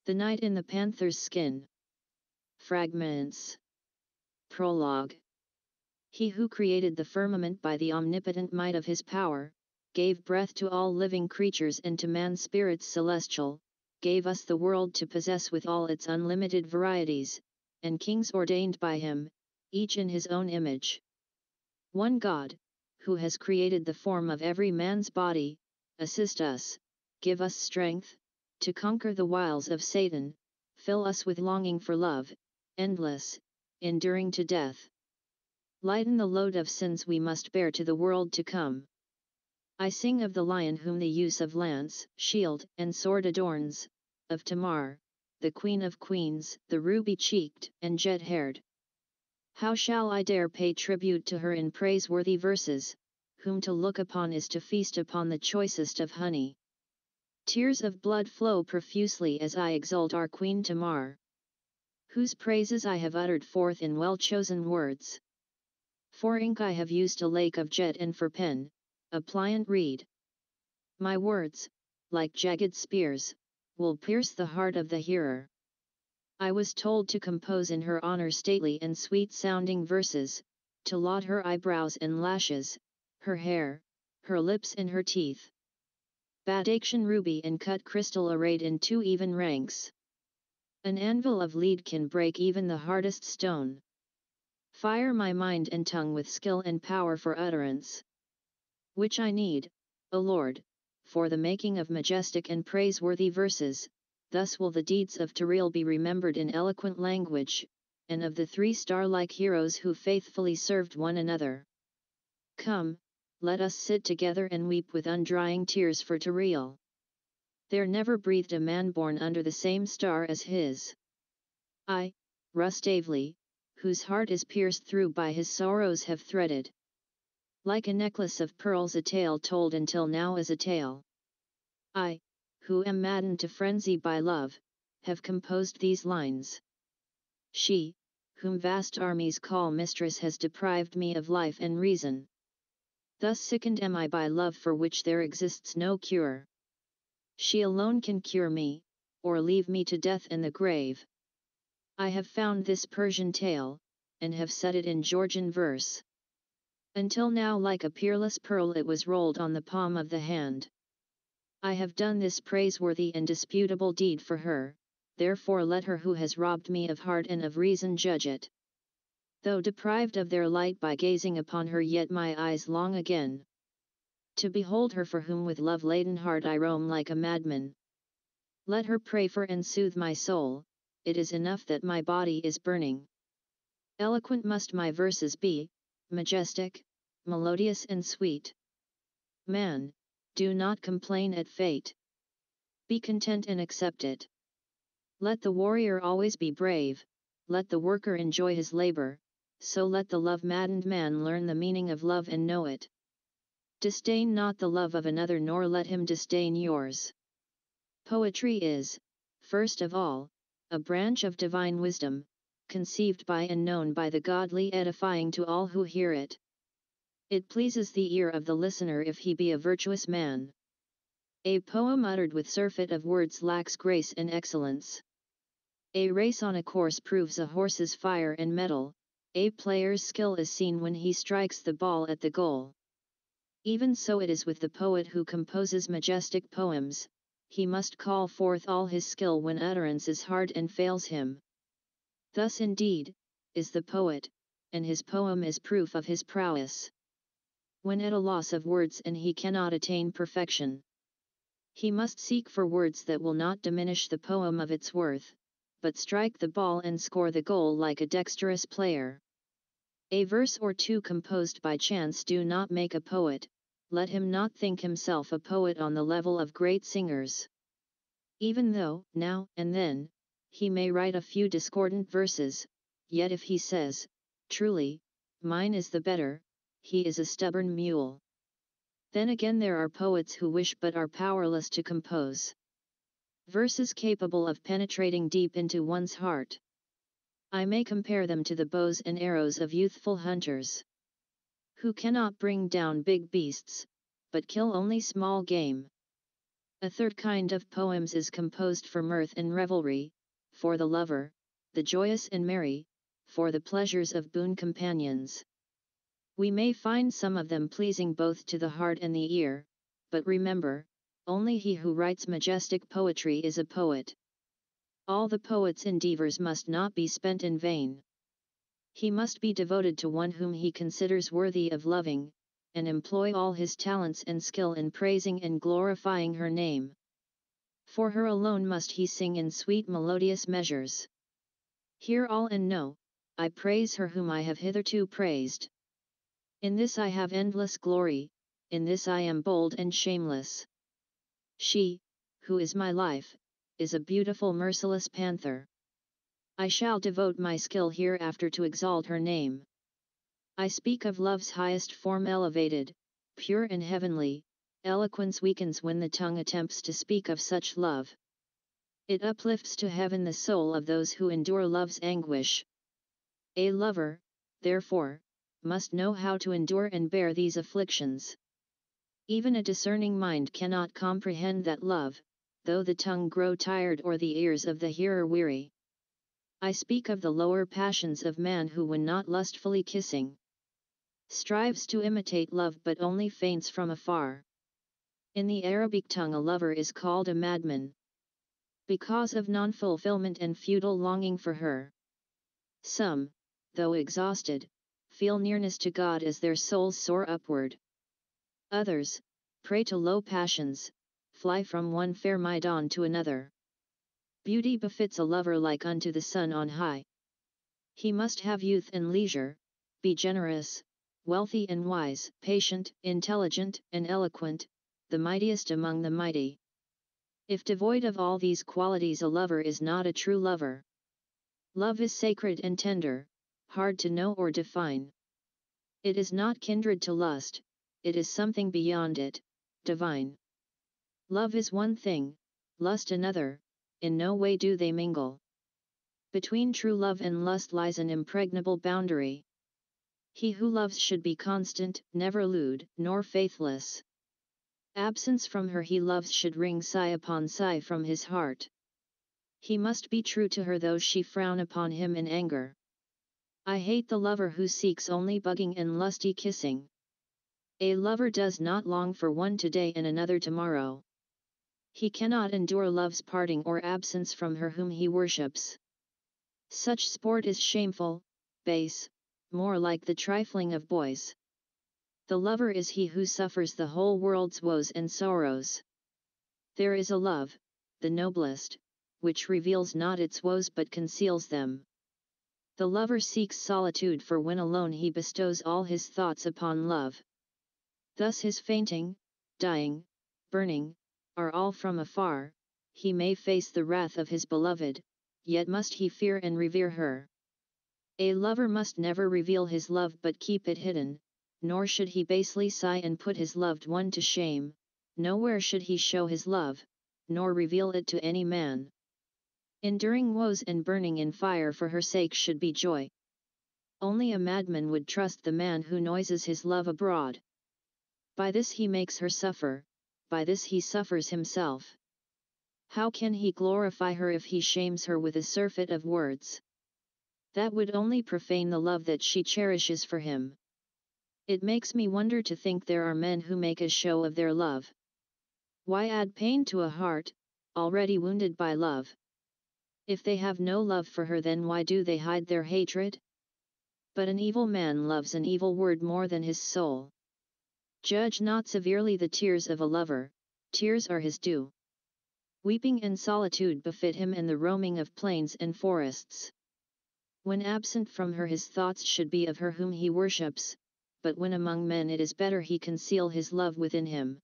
The Night in the Panther's Skin. Fragments. Prologue. He who created the firmament by the omnipotent might of his power, gave breath to all living creatures and to man's spirits celestial, gave us the world to possess with all its unlimited varieties, and kings ordained by him, each in his own image. One God, who has created the form of every man's body, assist us, give us strength, to conquer the wiles of Satan, fill us with longing for love, endless, enduring to death. Lighten the load of sins we must bear to the world to come. I sing of the lion whom the use of lance, shield, and sword adorns, of Tamar, the queen of queens, the ruby-cheeked and jet-haired. How shall I dare pay tribute to her in praiseworthy verses, whom to look upon is to feast upon the choicest of honey. Tears of blood flow profusely as I exalt our Queen Tamar, whose praises I have uttered forth in well-chosen words. For ink I have used a lake of jet, and for pen, a pliant reed. My words, like jagged spears, will pierce the heart of the hearer. I was told to compose in her honor stately and sweet-sounding verses, to laud her eyebrows and lashes, her hair, her lips and her teeth. Badakhshan ruby and cut crystal arrayed in 2 even ranks. An anvil of lead can break even the hardest stone. Fire my mind and tongue with skill and power for utterance, which I need, O Lord, for the making of majestic and praiseworthy verses. Thus will the deeds of Tiril be remembered in eloquent language, and of the 3 star-like heroes who faithfully served one another. Come, let us sit together and weep with undrying tears for Tiril. There never breathed a man born under the same star as his. I, Rustaveli, whose heart is pierced through by his sorrows, have threaded, like a necklace of pearls, a tale told until now as a tale. I, who am maddened to frenzy by love, have composed these lines. She, whom vast armies call mistress, has deprived me of life and reason. Thus sickened am I by love for which there exists no cure. She alone can cure me, or leave me to death and the grave. I have found this Persian tale, and have set it in Georgian verse. Until now like a peerless pearl it was rolled on the palm of the hand. I have done this praiseworthy and disputable deed for her, therefore let her who has robbed me of heart and of reason judge it. Though deprived of their light by gazing upon her, yet my eyes long again to behold her, for whom with love-laden heart I roam like a madman. Let her pray for and soothe my soul, it is enough that my body is burning. Eloquent must my verses be, majestic, melodious and sweet. Man, do not complain at fate. Be content and accept it. Let the warrior always be brave, let the worker enjoy his labor, so let the love-maddened man learn the meaning of love and know it. Disdain not the love of another, nor let him disdain yours. Poetry is, first of all, a branch of divine wisdom, conceived by and known by the godly, edifying to all who hear it. It pleases the ear of the listener if he be a virtuous man. A poem uttered with surfeit of words lacks grace and excellence. A race on a course proves a horse's fire and mettle, a player's skill is seen when he strikes the ball at the goal. Even so it is with the poet who composes majestic poems, he must call forth all his skill when utterance is hard and fails him. Thus indeed, is the poet, and his poem is proof of his prowess. When at a loss of words and he cannot attain perfection, he must seek for words that will not diminish the poem of its worth, but strike the ball and score the goal like a dexterous player. A verse or 2 composed by chance do not make a poet. Let him not think himself a poet on the level of great singers. Even though, now and then, he may write a few discordant verses, yet if he says, truly, mine is the better, he is a stubborn mule. Then again there are poets who wish but are powerless to compose verses capable of penetrating deep into one's heart. I may compare them to the bows and arrows of youthful hunters, who cannot bring down big beasts, but kill only small game. A third kind of poems is composed for mirth and revelry, for the lover, the joyous and merry, for the pleasures of boon companions. We may find some of them pleasing both to the heart and the ear, but remember, only he who writes majestic poetry is a poet. All the poet's endeavors must not be spent in vain. He must be devoted to one whom he considers worthy of loving, and employ all his talents and skill in praising and glorifying her name. For her alone must he sing in sweet melodious measures. Hear all and know, I praise her whom I have hitherto praised. In this I have endless glory, in this I am bold and shameless. She, who is my life, is a beautiful merciless panther. I shall devote my skill hereafter to exalt her name. I speak of love's highest form elevated, pure and heavenly. Eloquence weakens when the tongue attempts to speak of such love. It uplifts to heaven the soul of those who endure love's anguish. A lover, therefore, must know how to endure and bear these afflictions. Even a discerning mind cannot comprehend that love, though the tongue grow tired or the ears of the hearer weary. I speak of the lower passions of man who, when not lustfully kissing, strives to imitate love but only faints from afar. In the Arabic tongue a lover is called a madman, because of non-fulfillment and futile longing for her. Some, though exhausted, feel nearness to God as their souls soar upward. Others, prey to low passions, fly from one fair maidan to another. Beauty befits a lover like unto the sun on high. He must have youth and leisure, be generous, wealthy and wise, patient, intelligent, and eloquent, the mightiest among the mighty. If devoid of all these qualities a lover is not a true lover. Love is sacred and tender, hard to know or define. It is not kindred to lust, it is something beyond it, divine. Love is one thing, lust another, in no way do they mingle. Between true love and lust lies an impregnable boundary. He who loves should be constant, never lewd, nor faithless. Absence from her he loves should ring sigh upon sigh from his heart. He must be true to her though she frown upon him in anger. I hate the lover who seeks only bugging and lusty kissing. A lover does not long for one today and another tomorrow. He cannot endure love's parting or absence from her whom he worships. Such sport is shameful, base, more like the trifling of boys. The lover is he who suffers the whole world's woes and sorrows. There is a love, the noblest, which reveals not its woes but conceals them. The lover seeks solitude, for when alone he bestows all his thoughts upon love. Thus his fainting, dying, burning, are all from afar. He may face the wrath of his beloved, yet must he fear and revere her. A lover must never reveal his love but keep it hidden, nor should he basely sigh and put his loved one to shame. Nowhere should he show his love, nor reveal it to any man. Enduring woes and burning in fire for her sake should be joy. Only a madman would trust the man who noises his love abroad. By this he makes her suffer, by this he suffers himself. How can he glorify her if he shames her with a surfeit of words? That would only profane the love that she cherishes for him. It makes me wonder to think there are men who make a show of their love. Why add pain to a heart, already wounded by love? If they have no love for her, then why do they hide their hatred? But an evil man loves an evil word more than his soul. Judge not severely the tears of a lover, tears are his due. Weeping and solitude befit him and the roaming of plains and forests. When absent from her his thoughts should be of her whom he worships, but when among men it is better he conceal his love within him.